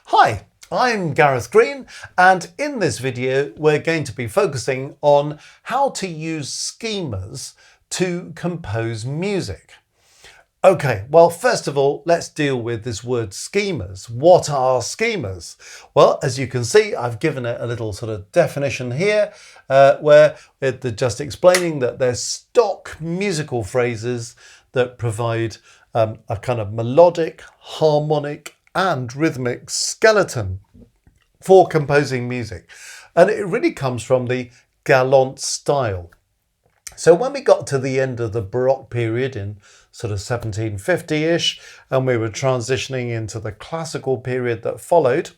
Hi, I'm Gareth Green, and in this video we're going to be focusing on how to use schemas to compose music. Okay, well, first of all, let's deal with this word schemas. What are schemas? Well, as you can see, I've given it a little sort of definition here where they're just explaining that they're stock musical phrases that provide a kind of melodic, harmonic, and rhythmic skeleton for composing music. And it really comes from the galant style. So when we got to the end of the Baroque period in sort of 1750-ish, and we were transitioning into the classical period that followed,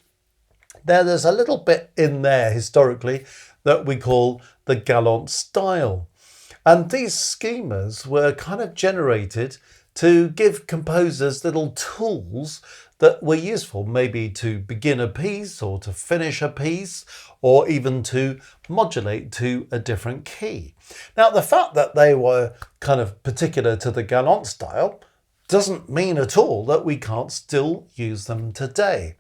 there's a little bit in there historically that we call the galant style. And these schemas were kind of generated to give composers little tools that were useful, maybe to begin a piece or to finish a piece, or even to modulate to a different key. Now, the fact that they were kind of particular to the galant style doesn't mean at all that we can't still use them today.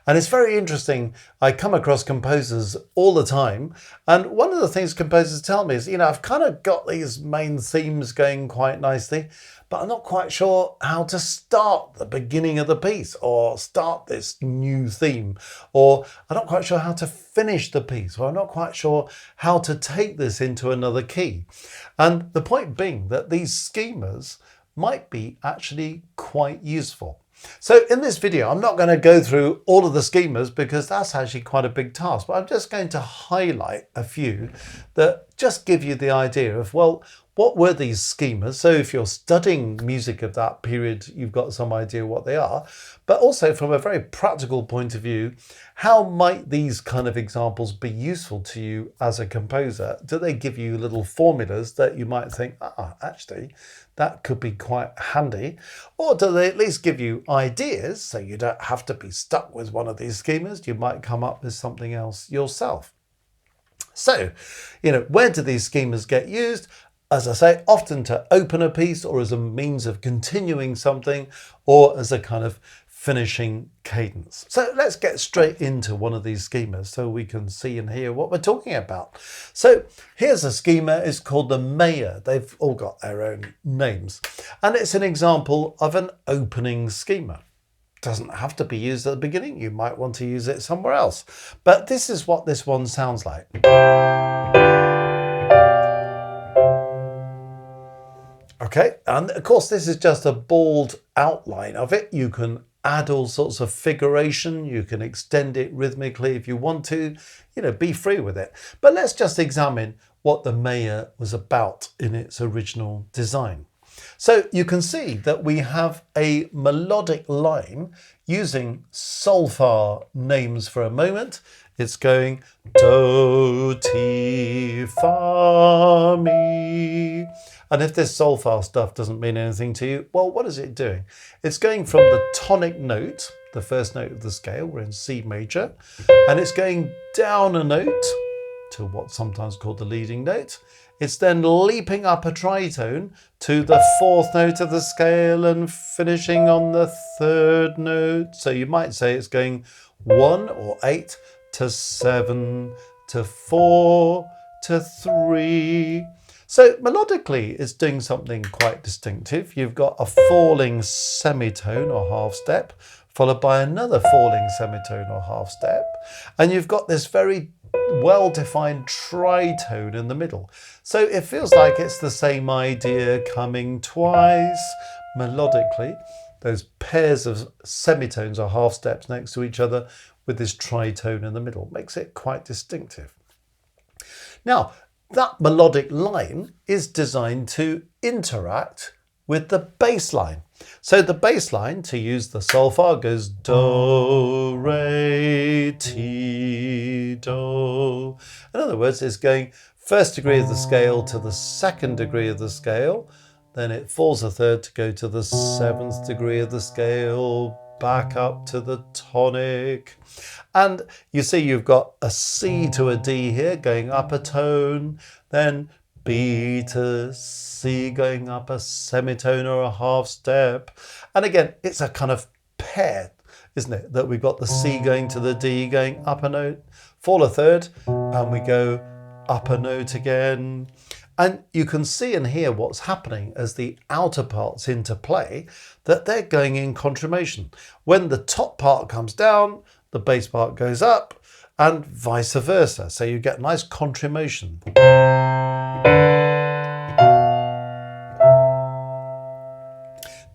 And it's very interesting. I come across composers all the time. And one of the things composers tell me is, I've kind of got these main themes going quite nicely, but I'm not quite sure how to start the beginning of the piece or start this new theme, or I'm not quite sure how to finish the piece, or I'm not quite sure how to take this into another key. And the point being that these schemas might be actually quite useful. So in this video, I'm not going to go through all of the schemas because that's actually quite a big task, but I'm just going to highlight a few that just give you the idea of, well, what were these schemas? So if you're studying music of that period, you've got some idea what they are, but also from a very practical point of view, how might these kind of examples be useful to you as a composer? Do they give you little formulas that you might think, actually, that could be quite handy? Or do they at least give you ideas so you don't have to be stuck with one of these schemas? You might come up with something else yourself. So, where do these schemas get used? As I say, often to open a piece or as a means of continuing something or as a kind of finishing cadence. So let's get straight into one of these schemas so we can see and hear what we're talking about. So here's a schema. It's called the Mayer. They've all got their own names. And it's an example of an opening schema. Doesn't have to be used at the beginning. You might want to use it somewhere else. But this is what this one sounds like. Okay, and of course this is just a bald outline of it. You can add all sorts of figuration, you can extend it rhythmically if you want to, be free with it. But let's just examine what the Mayer was about in its original design. So you can see that we have a melodic line using solfa names for a moment. It's going do, ti, fa, mi. And if this solfa stuff doesn't mean anything to you, well, what is it doing? It's going from the tonic note, the first note of the scale, we're in C major, and it's going down a note to what's sometimes called the leading note. It's then leaping up a tritone to the fourth note of the scale and finishing on the third note. So you might say it's going 1 or 8 to 7 to 4 to 3. So melodically, it's doing something quite distinctive. You've got a falling semitone or half step, followed by another falling semitone or half step. And you've got this very well-defined tritone in the middle. So it feels like it's the same idea coming twice melodically. Those pairs of semitones or half steps next to each other with this tritone in the middle makes it quite distinctive. Now, that melodic line is designed to interact with the bass line. So the bass line, to use the solfa, goes do, re, ti, do. In other words, it's going first degree of the scale to the second degree of the scale. Then it falls a third to go to the seventh degree of the scale, back up to the tonic. And you see you've got a C to a D here going up a tone, then B to C going up a semitone or a half step. And again, it's a kind of pair. isn't it? That we've got the C going to the D, going up a note, fall a third, and we go up a note again. And you can see and hear what's happening as the outer parts interplay, that they're going in contramation. When the top part comes down, the bass part goes up, and vice versa. So you get nice contramation.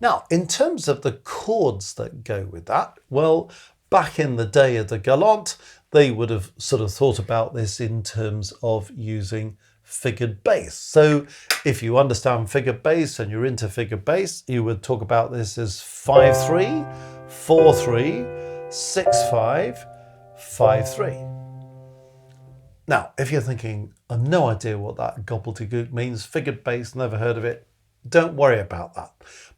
Now, in terms of the chords that go with that, well, back in the day of the galant, they would have sort of thought about this in terms of using figured bass. So if you understand figured bass and you're into figured bass, you would talk about this as 5/3, 4/3, 6/5, 5/3. Now, if you're thinking, I've no idea what that gobbledygook means, figured bass, never heard of it, don't worry about that.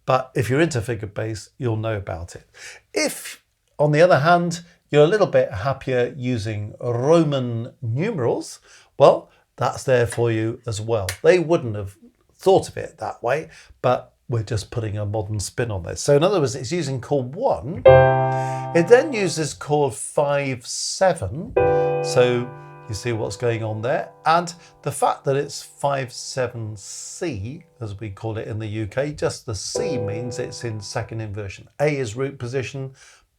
But if you're into figured bass, you'll know about it. If, on the other hand, you're a little bit happier using Roman numerals, well, that's there for you as well. They wouldn't have thought of it that way, but we're just putting a modern spin on this. So in other words, it's using chord 1. It then uses chord 5/7. So you see what's going on there. And the fact that it's 5/7C, as we call it in the UK, just the C means it's in second inversion. A is root position,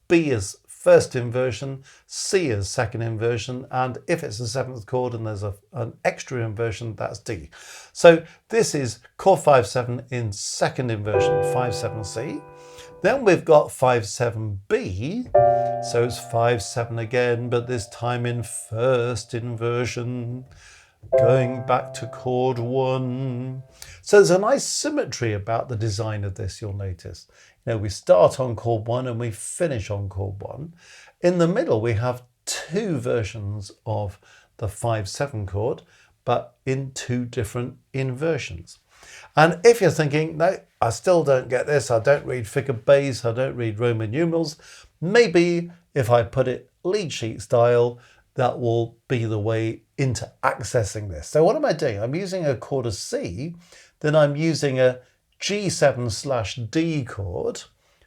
B is first inversion, C is second inversion, and if it's a seventh chord and there's an extra inversion, that's D. So this is chord 5/7 in second inversion, 5/7C. Then we've got 5/7B, so it's 5/7 again, but this time in first inversion, going back to chord 1. So there's a nice symmetry about the design of this, you'll notice. You know, we start on chord 1 and we finish on chord 1. In the middle, we have 2 versions of the 5/7 chord, but in 2 different inversions. And if you're thinking, no, I still don't get this, I don't read figured bass, I don't read Roman numerals, maybe if I put it lead sheet style, that will be the way into accessing this. So what am I doing? I'm using a chord of C, then I'm using a G7/D chord,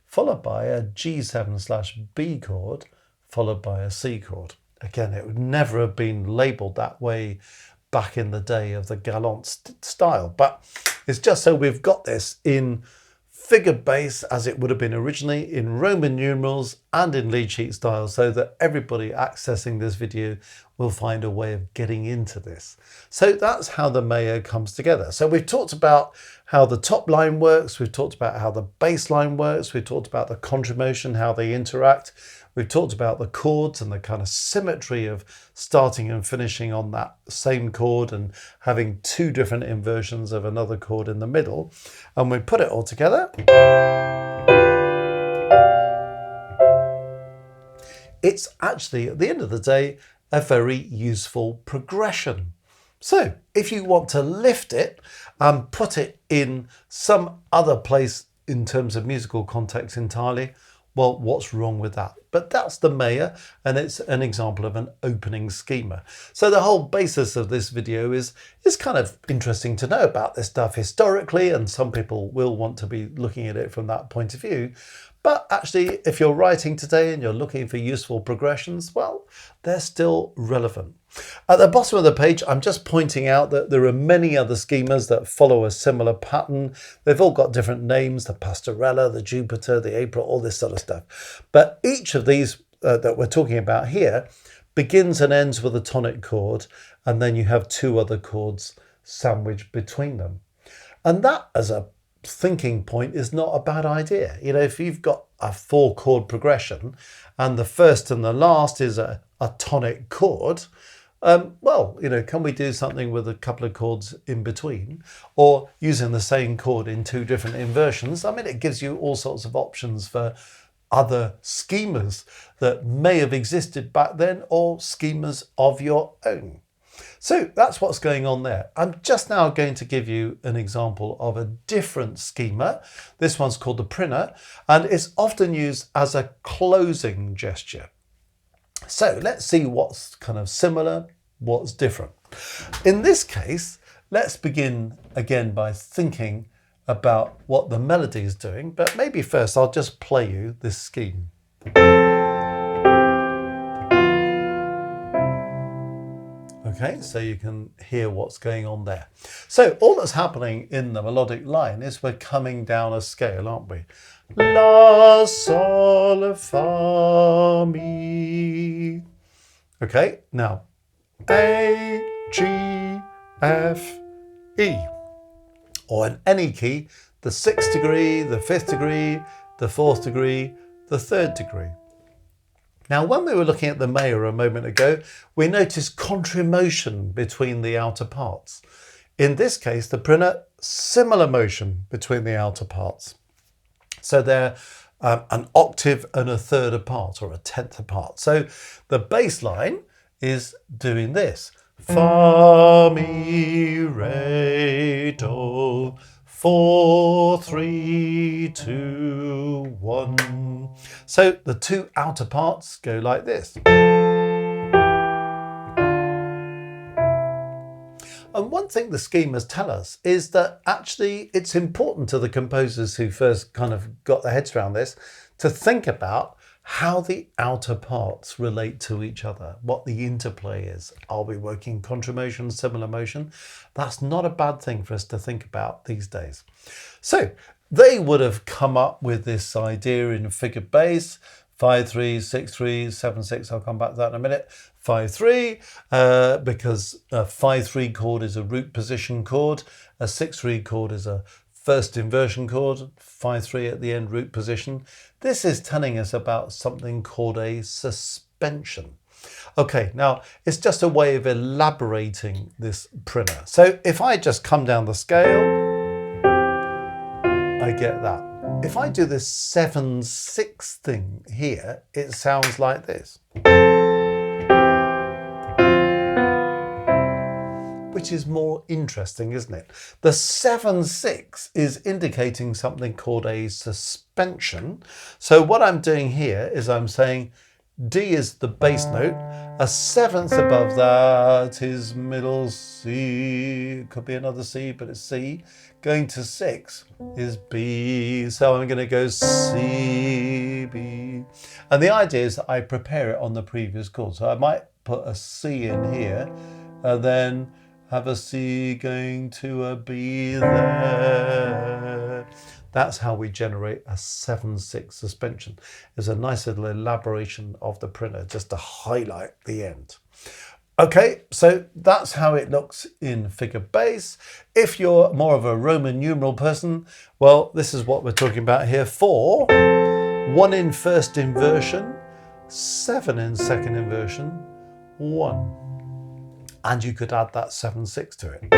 followed by a G7/B chord, followed by a C chord. Again, it would never have been labelled that way back in the day of the galant style, but it's just so we've got this in figured bass as it would have been originally, in Roman numerals and in lead sheet style, so that everybody accessing this video will find a way of getting into this. So that's how the Mayo comes together. So we've talked about how the top line works, we've talked about how the bass line works, we've talked about the contramotion, how they interact, we've talked about the chords and the kind of symmetry of starting and finishing on that same chord and having 2 different inversions of another chord in the middle. And we put it all together. It's actually, at the end of the day, a very useful progression. So if you want to lift it and put it in some other place in terms of musical context entirely, well, what's wrong with that? But that's the Mayo, and it's an example of an opening schema. So the whole basis of this video is kind of interesting to know about this stuff historically, and some people will want to be looking at it from that point of view. But actually, if you're writing today and you're looking for useful progressions, well, they're still relevant. At the bottom of the page, I'm just pointing out that there are many other schemas that follow a similar pattern. They've all got different names, the Pastorella, the Jupiter, the April, all this sort of stuff. But each of these that we're talking about here begins and ends with a tonic chord, and then you have 2 other chords sandwiched between them. And that, as a thinking point, is not a bad idea. You know, if you've got a 4 chord progression and the first and the last is a tonic chord, well, you know, can we do something with a couple of chords in between, or using the same chord in 2 different inversions? I mean, it gives you all sorts of options for other schemas that may have existed back then, or schemas of your own. So that's what's going on there. I'm just now going to give you an example of a different schema. This one's called the Prinner, and it's often used as a closing gesture. So let's see what's kind of similar, what's different. In this case, let's begin again by thinking about what the melody is doing, but maybe first I'll just play you this scheme. Okay, so you can hear what's going on there. So all that's happening in the melodic line is we're coming down a scale, aren't we? La, sol, fa, mi. Okay, now A, G, F, E. Or in any key, the 6th degree, the 5th degree, the 4th degree, the 3rd degree. Now, when we were looking at the major a moment ago, we noticed contramotion between the outer parts. In this case, the Printer, similar motion between the outer parts. So they're an octave and a third apart, or a tenth apart. So the bass line is doing this. Fa, mi, re, do, 4, 3, 2, 1. So the two outer parts go like this. And one thing the schemas tell us is that actually it's important to the composers who first kind of got their heads around this to think about how the outer parts relate to each other, what the interplay is. Are we working contramotion, similar motion? That's not a bad thing for us to think about these days. So they would have come up with this idea in figured bass, 5-3, 6-3, 7-6. I'll come back to that in a minute. 5-3, because a 5-3 chord is a root position chord. A 6-3 chord is a first inversion chord. 5-3 at the end, root position. This is telling us about something called a suspension. Okay, now it's just a way of elaborating this Printer. So if I just come down the scale, I get that. If I do this 7-6 thing here, it sounds like this. Which is more interesting, isn't it? The 7-6 is indicating something called a suspension. So what I'm doing here is I'm saying D is the bass note, a seventh above that is middle C, it could be another C, but it's C. Going to 6 is B, so I'm going to go C, B. And the idea is that I prepare it on the previous chord. So I might put a C in here, and then have a C going to a B there. That's how we generate a 7-6 suspension. There's a nice little elaboration of the Printer just to highlight the end. Okay, so that's how it looks in figured bass. If you're more of a Roman numeral person, well, this is what we're talking about here. 4, 1 in first inversion, 7 in second inversion, 1. And you could add that 7-6 to it.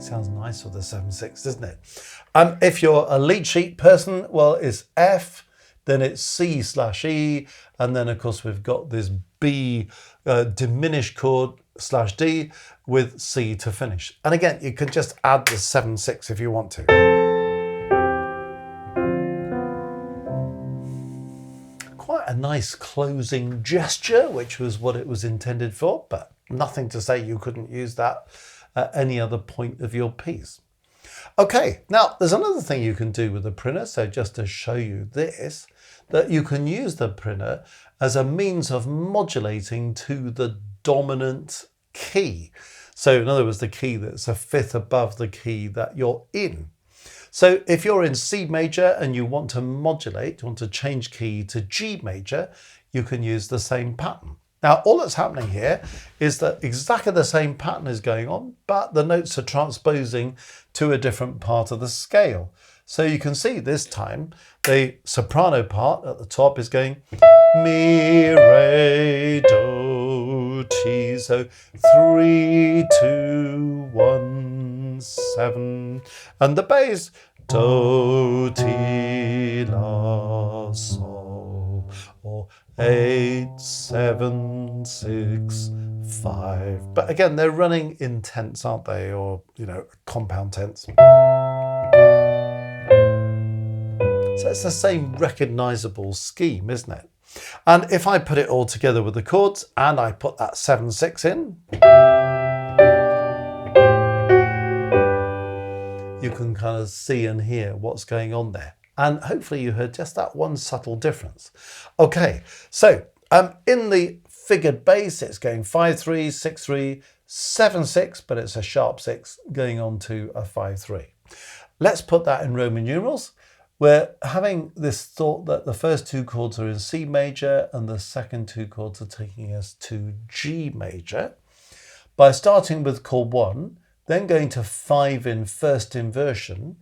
Sounds nice with the 7-6, doesn't it? If you're a lead sheet person, well, it's F, then it's C/E, and then of course we've got this B diminished chord /D with C to finish. And again, you can just add the 7-6 if you want to. Quite a nice closing gesture, which was what it was intended for, but nothing to say you couldn't use that at any other point of your piece. Okay, now there's another thing you can do with the Printer. So just to show you this, that you can use the Printer as a means of modulating to the dominant key. So in other words, the key that's a fifth above the key that you're in. So if you're in C major and you want to modulate, you want to change key to G major, you can use the same pattern. Now, all that's happening here is that exactly the same pattern is going on, but the notes are transposing to a different part of the scale. So you can see this time, the soprano part at the top is going mi, re, do, ti. So 3, 2, 1, 7. And the bass, do, ti, la, sol. Or 8, 7, 6, 5. But again, they're running in tenths, aren't they? Or, compound tenths. So it's the same recognizable scheme, isn't it? And if I put it all together with the chords and I put that 7-6 in, you can kind of see and hear what's going on there. And hopefully you heard just that one subtle difference. Okay, so In the figured bass, it's going 5-3, 6-3, 7-6, but it's a sharp 6 going on to a 5-3. Let's put that in Roman numerals. We're having this thought that the first two chords are in C major and the second two chords are taking us to G major. By starting with chord 1, then going to 5 in first inversion,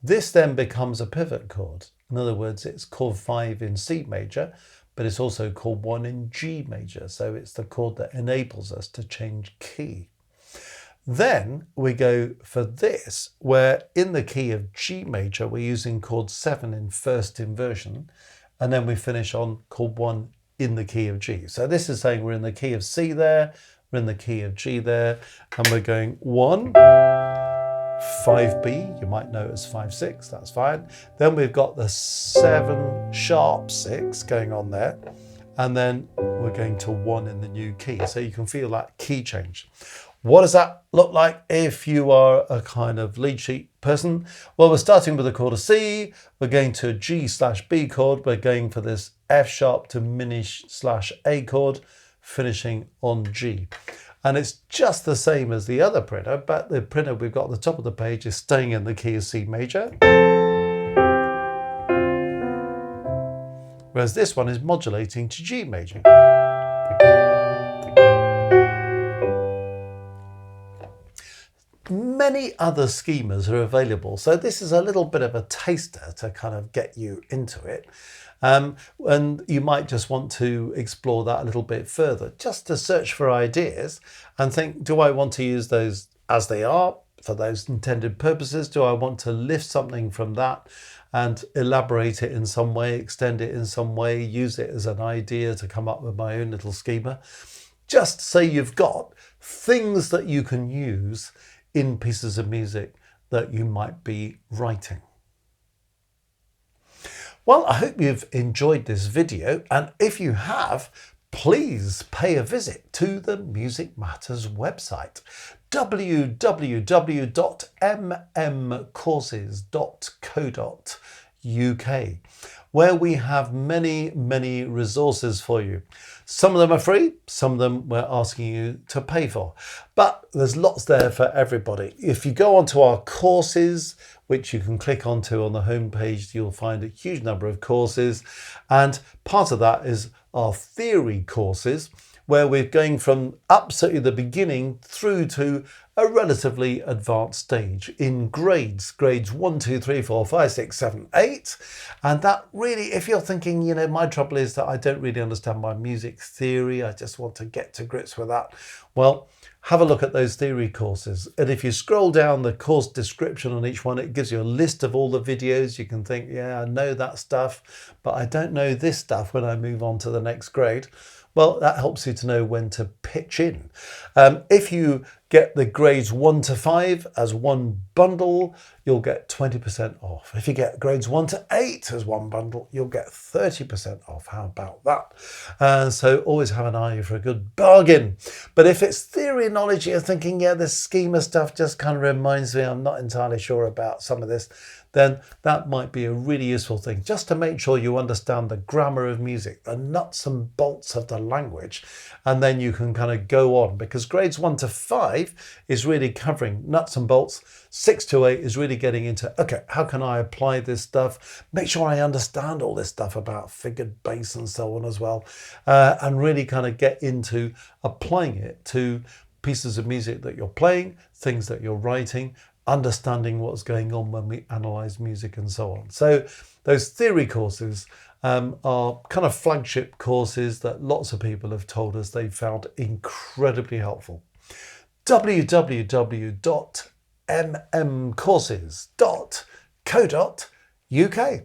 this then becomes a pivot chord. In other words, it's chord 5 in C major, but it's also chord 1 in G major. So it's the chord that enables us to change key. Then we go for this, where in the key of G major, we're using chord 7 in first inversion, and then we finish on chord 1 in the key of G. So this is saying we're in the key of C there, we're in the key of G there, and we're going 1, 5B, you might know it as 5-6, that's fine. Then we've got the 7 sharp 6 going on there, and then we're going to 1 in the new key. So you can feel that key change. What does that look like if you are a kind of lead sheet person? Well, we're starting with a chord of C, we're going to a G/B chord, we're going for this F sharp diminish/A chord, finishing on G. And it's just the same as the other printer, but the printer we've got at the top of the page is staying in the key of C major. Whereas this one is modulating to G major. Many other schemas are available, so this is a little bit of a taster to kind of get you into it. And you might just want to explore that a little bit further, just to search for ideas and think, do I want to use those as they are for those intended purposes? Do I want to lift something from that and elaborate it in some way, extend it in some way, use it as an idea to come up with my own little schema? Just so you've got things that you can use in pieces of music that you might be writing. Well, I hope you've enjoyed this video, and if you have, please pay a visit to the Music Matters website, www.mmcourses.co.uk, where we have many resources for you. Some of them are free, some of them we're asking you to pay for, but there's lots there for everybody. If you go onto our courses, which you can click onto on the home page, you'll find a huge number of courses, and part of that is our theory courses, where we're going from absolutely the beginning through to a relatively advanced stage in grades 1, 2, 3, 4, 5, 6, 7, 8. And that really, if you're thinking, you know, my trouble is that I don't really understand my music theory, I just want to get to grips with that. Well, have a look at those theory courses. And if you scroll down the course description on each one, it gives you a list of all the videos. You can think, yeah, I know that stuff, but I don't know this stuff when I move on to the next grade. Well, that helps you to know when to pitch in. If you get the grades 1 to 5 as one bundle, you'll get 20% off. If you get grades 1 to 8 as one bundle, you'll get 30% off. How about that? So always have an eye for a good bargain. But if it's theory knowledge, you're thinking, yeah, this schema stuff just kind of reminds me, I'm not entirely sure about some of this, then that might be a really useful thing, just to make sure you understand the grammar of music, the nuts and bolts of the language, and then you can kind of go on, because grades 1 to 5 is really covering nuts and bolts. 6 to 8 is really getting into, okay, how can I apply this stuff? Make sure I understand all this stuff about figured bass and so on as well, and really kind of get into applying it to pieces of music that you're playing, things that you're writing, understanding what's going on when we analyze music and so on. So those theory courses are kind of flagship courses that lots of people have told us they found incredibly helpful. www.mmcourses.co.uk